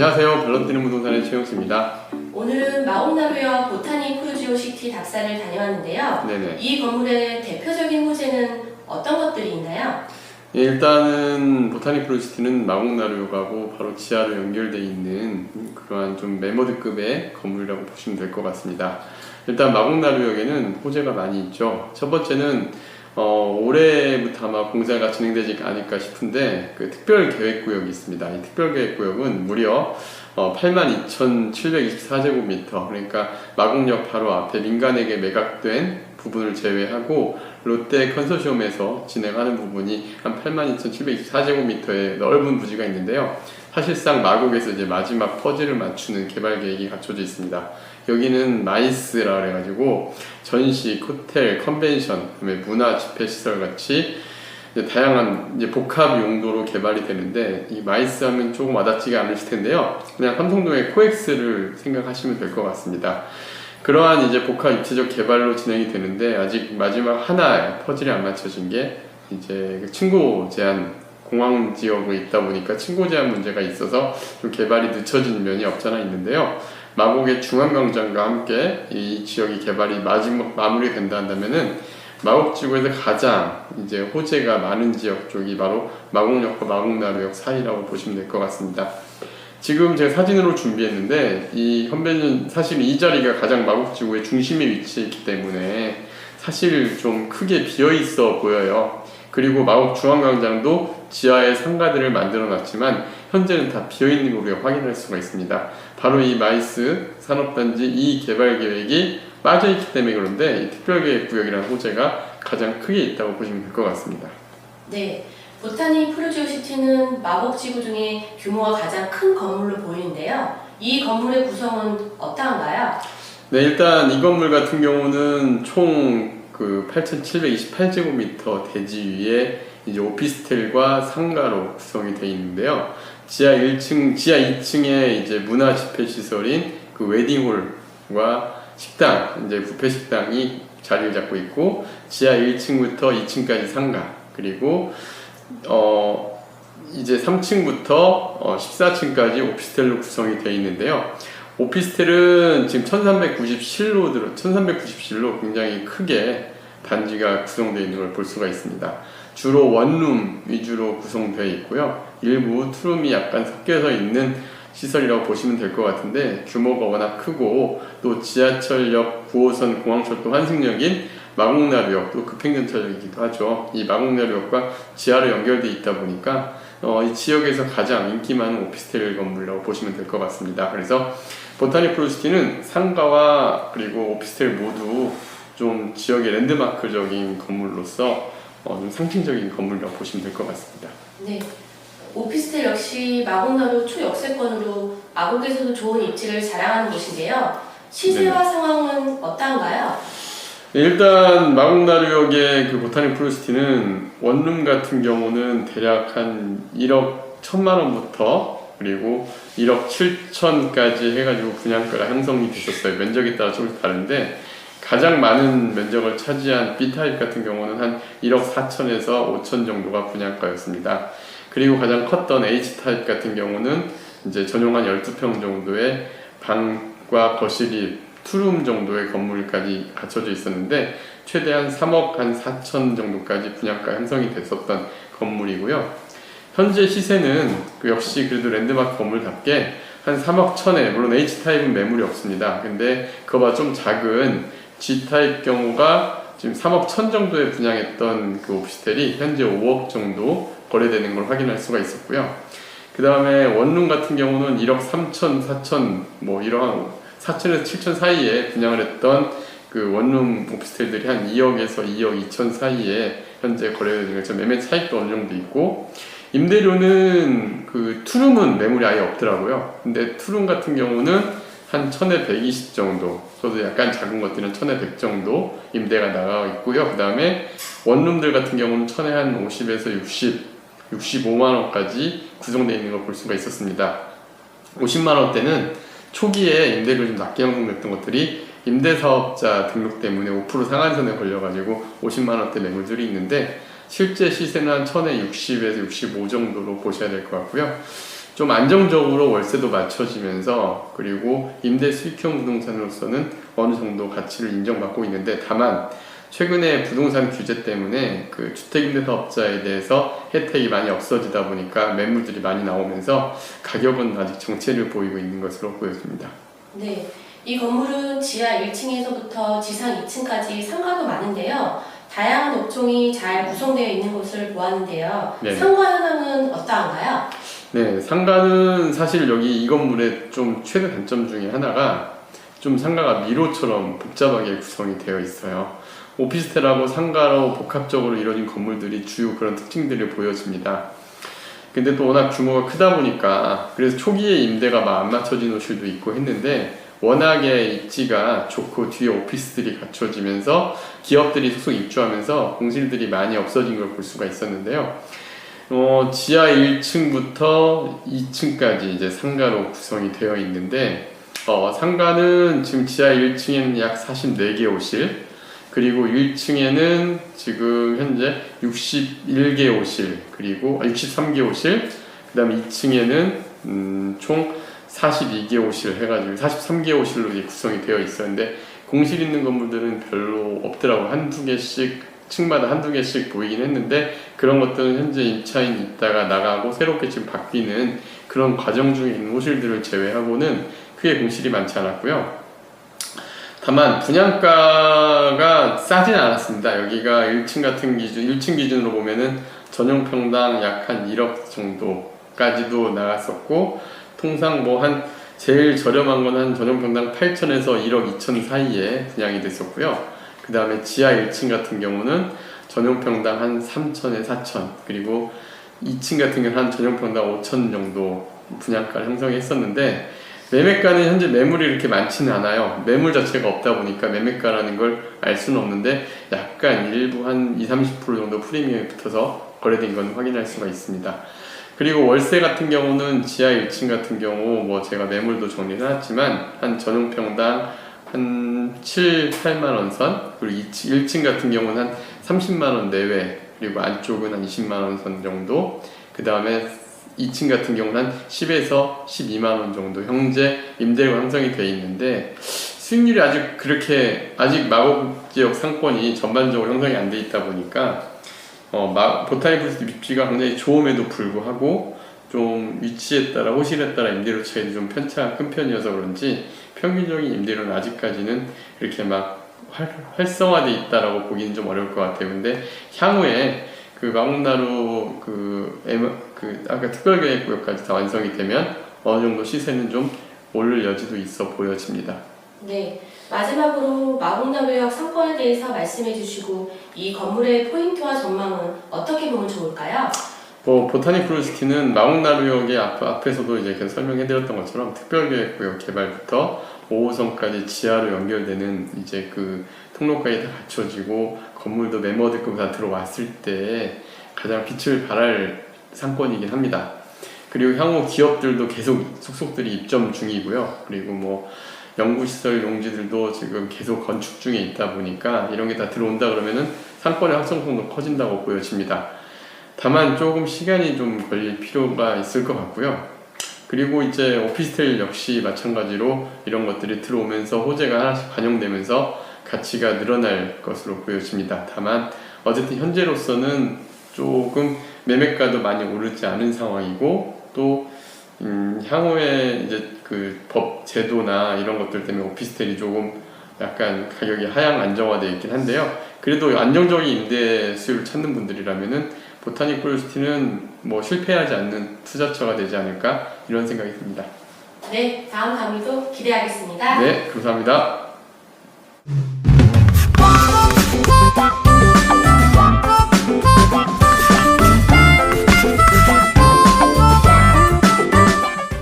안녕하세요. 밸런스 뛰는 부동산의 최용수입니다. 오늘은 마운나루역 보타니 프루지오시티 답사를 다녀왔는데요. 네네. 이 건물의 대표적인 호재는 어떤 것들이 있나요? 예, 일단은 보타니 프로시티는 마곡나루역하고 바로 지하로 연결되어 있는 그러한 좀 메모드급의 건물이라고 보시면 될 것 같습니다. 일단 마곡나루역에는 호재가 많이 있죠. 첫 번째는 올해부터 아마 공사가 진행되지 않을까 싶은데 그 특별계획구역이 있습니다. 이 특별계획구역은 무려 82,724제곱미터, 그러니까 마곡역 바로 앞에 민간에게 매각된 부분을 제외하고 롯데 컨소시엄에서 진행하는 부분이 한 82,724제곱미터의 넓은 부지가 있는데요. 사실상 마곡에서 이제 마지막 퍼즐을 맞추는 개발 계획이 갖춰져 있습니다. 여기는 마이스라 그래가지고 전식, 호텔, 컨벤션, 그다음에 문화 집회 시설 같이 이제 다양한 이제 복합 용도로 개발이 되는데, 이 마이스 하면 조금 와닿지가 않으실 텐데요. 그냥 삼성동의 코엑스를 생각하시면 될 것 같습니다. 그러한 이제 복합 입체적 개발로 진행이 되는데, 아직 마지막 하나의 퍼즐이 안 맞춰진 게 이제 층고 제한, 공항 지역에 있다 보니까 층고 제한 문제가 있어서 좀 개발이 늦춰진 면이 없잖아 있는데요. 마곡의 중앙광장과 함께 이 지역이 개발이 마무리된다 한다면은 마곡지구에서 가장 이제 호재가 많은 지역 쪽이 바로 마곡역과 마곡나루역 사이라고 보시면 될 것 같습니다. 지금 제가 사진으로 준비했는데, 이 컨벤션 사실 이 자리가 가장 마곡지구의 중심에 위치해 있기 때문에 사실 좀 크게 비어 있어 보여요. 그리고 마곡 중앙광장도 지하에 상가들을 만들어 놨지만 현재는 다 비어 있는 걸 우리가 확인할 수가 있습니다. 바로 이 마이스 산업단지 이 개발 계획이 빠져 있기 때문에 그런데 이 특별계획구역이라는 호재가 가장 크게 있다고 보시면 될 것 같습니다. 네, 보타니 프루지오시티는 마곡지구 중에 규모가 가장 큰 건물로 보이는데요. 이 건물의 구성은 어떠한가요? 네, 일단 이 건물 같은 경우는 총 8,728제곱미터 대지 위에 이제 오피스텔과 상가로 구성이 되어 있는데요. 지하 2층에 이제 문화 집회 시설인 그 웨딩홀과 식당, 이제 뷔페 식당이 자리를 잡고 있고, 지하 1층부터 2층까지 상가, 그리고 이제 3층부터 14층까지 오피스텔로 구성이 되어 있는데요. 오피스텔은 지금 1390실로 굉장히 크게 단지가 구성되어 있는 걸 볼 수가 있습니다. 주로 원룸 위주로 구성되어 있고요. 일부 투룸이 약간 섞여서 있는 시설이라고 보시면 될 것 같은데, 규모가 워낙 크고 또 지하철역 9호선 공항철도 환승역인 마곡나루역도 급행전철역이기도 하죠. 이 마곡나루역과 지하로 연결되어 있다 보니까 이 지역에서 가장 인기 많은 오피스텔 건물이라고 보시면 될 것 같습니다. 그래서 보타니 프로시티는 상가와 그리고 오피스텔 모두 좀 지역의 랜드마크적인 건물로서 좀 상징적인 건물이라고 보시면 될 것 같습니다. 네, 오피스텔 역시 마곡나루 초역세권으로 마곡에서도 좋은 입지를 자랑하는 곳인데요. 시세와 상황은 어떠한가요? 일단 마곡나루역의 그 보타니 프로시티는 원룸 같은 경우는 대략 한 1억 1천만 원부터 그리고 1억 7천까지 해가지고 분양가가 형성이 됐었어요. 면적에 따라 조금씩 다른데, 가장 많은 면적을 차지한 B타입 같은 경우는 한 1억 4천에서 5천 정도가 분양가였습니다. 그리고 가장 컸던 H타입 같은 경우는 이제 전용한 12평 정도의 방과 거실이 투룸 정도의 건물까지 갖춰져 있었는데, 최대한 3억 한 4천 정도까지 분양가 형성이 됐었던 건물이고요. 현재 시세는 역시 그래도 랜드마크 건물답게 한 3억 천에, 물론 H타입은 매물이 없습니다. 근데 그거보다 좀 작은 G타입 경우가 지금 3억 천 정도에 분양했던 그 오피스텔이 현재 5억 정도 거래되는 걸 확인할 수가 있었고요. 그 다음에 원룸 같은 경우는 1억 3천, 4천, 뭐 이러한 4천에서 7천 사이에 분양을 했던 그 원룸 오피스텔들이 한 2억에서 2억 2천 사이에 현재 거래되는 거죠. 매매 차익도 어느 정도 있고, 임대료는 그 투룸은 매물이 아예 없더라고요. 근데 투룸 같은 경우는 한 1,000에 120 정도, 저도 약간 작은 것들은 1,000에 100 정도 임대가 나가 있고요. 그 다음에 원룸들 같은 경우는 1,000에 한 50에서 60, 65만 원까지 구성되어 있는 걸 볼 수가 있었습니다. 50만 원대는 초기에 임대료 좀 낮게 형성됐던 것들이 임대사업자 등록 때문에 5% 상한선에 걸려가지고 50만 원대 매물들이 있는데, 실제 시세는 한 1,000에 60에서 65 정도로 보셔야 될 것 같고요. 좀 안정적으로 월세도 맞춰지면서 그리고 임대 수익형 부동산으로서는 어느 정도 가치를 인정받고 있는데 다만 최근에 부동산 규제 때문에 그 주택임대사업자에 대해서 혜택이 많이 없어지다 보니까 매물들이 많이 나오면서 가격은 아직 정체를 보이고 있는 것으로 보여집니다. 네, 이 건물은 지하 1층에서부터 지상 2층까지 상가도 많은데요. 다양한 업종이 잘 구성되어 있는 것을 보았는데요. 네. 상가 현황은 어떠한가요? 네, 상가는 사실 여기 이 건물의 좀 최대 단점 중에 하나가 좀 상가가 미로처럼 복잡하게 구성이 되어 있어요. 오피스텔하고 상가로 복합적으로 이루어진 건물들이 주요 그런 특징들이 보여집니다. 근데 또 워낙 규모가 크다 보니까 그래서 초기에 임대가 막 안 맞춰진 호실도 있고 했는데 워낙에 입지가 좋고 뒤에 오피스들이 갖춰지면서 기업들이 속속 입주하면서 공실들이 많이 없어진 걸 볼 수가 있었는데요. 지하 1층부터 2층까지 이제 상가로 구성이 되어 있는데 상가는 지금 지하 1층에는 약 44개 호실, 그리고 1층에는 지금 현재 61개 호실, 그리고 63개 호실, 그 다음에 2층에는 총 42개 호실 해가지고 43개 호실로 이제 구성이 되어 있었는데 공실 있는 건물들은 별로 없더라고. 한두 개씩 층마다 한두 개씩 보이긴 했는데 그런 것들은 현재 임차인이 있다가 나가고 새롭게 지금 바뀌는 그런 과정 중에 있는 호실들을 제외하고는 크게 공실이 많지 않았고요. 다만 분양가가 싸진 않았습니다. 여기가 1층 같은 기준, 1층 기준으로 보면은 전용평당 약 한 1억 정도까지도 나갔었고 통상 뭐 한 제일 저렴한 건 한 전용평당 8천에서 1억 2천 사이에 분양이 됐었고요. 그 다음에 지하 1층 같은 경우는 전용평당 한 3천에 4천, 그리고 2층 같은 경우는 한 전용평당 5천 정도 분양가를 형성했었는데 매매가는 현재 매물이 이렇게 많지는 않아요. 매물 자체가 없다 보니까 매매가라는 걸 알 수는 없는데 약간 일부 한 20-30% 정도 프리미엄이 붙어서 거래된 건 확인할 수가 있습니다. 그리고 월세 같은 경우는 지하 1층 같은 경우 뭐 제가 매물도 정리를 해놨지만 한 전용평당 한 7, 8만원 선, 그리고 1층 같은 경우는 한 30만원 내외, 그리고 안쪽은 한 20만원 선 정도, 그 다음에 2층 같은 경우는 한 10에서 12만원 정도 현재 임대료가 형성이 되어 있는데 수익률이 아직 마곡지역 상권이 전반적으로 형성이 안 돼 있다 보니까 보타니 플러스 입지가 굉장히 좋음에도 불구하고 좀 위치에 따라 호실에 따라 임대료 차이도 좀 편차가 큰 편이어서 그런지 평균적인 임대료는 아직까지는 이렇게 막 활성화되어 있다라고 보기는 좀 어려울 것 같아요. 근데 향후에 그 마곡나루 아까 특별계획구역까지 다 완성이 되면 어느 정도 시세는 좀 오를 여지도 있어 보여집니다. 네, 마지막으로 마곡나루역 상권에 대해서 말씀해 주시고 이 건물의 포인트와 전망은 어떻게 보면 좋을까요? 보타니 플로시티는 마곡나루역의 앞에서도 이제 계속 설명해드렸던 것처럼 특별계획구역 개발부터 5호선까지 지하로 연결되는 이제 그 통로까지 다 갖춰지고 건물도 매머드급 다 들어왔을 때 가장 빛을 발할 상권이긴 합니다. 그리고 향후 기업들도 계속 속속들이 입점 중이고요. 그리고 뭐 연구시설 용지들도 지금 계속 건축 중에 있다 보니까 이런 게 다 들어온다 그러면은 상권의 확장성도 커진다고 보여집니다. 다만 조금 시간이 좀 걸릴 필요가 있을 것 같고요. 그리고 이제 오피스텔 역시 마찬가지로 이런 것들이 들어오면서 호재가 하나씩 반영되면서 가치가 늘어날 것으로 보여집니다. 다만 어쨌든 현재로서는 조금 매매가도 많이 오르지 않은 상황이고 또 향후에 이제 그 법 제도나 이런 것들 때문에 오피스텔이 조금 약간 가격이 하향 안정화되어 있긴 한데요. 그래도 안정적인 임대 수요를 찾는 분들이라면은 보타니 플로시티는 뭐 실패하지 않는 투자처가 되지 않을까 이런 생각이 듭니다. 네, 다음 강의도 기대하겠습니다. 네, 감사합니다.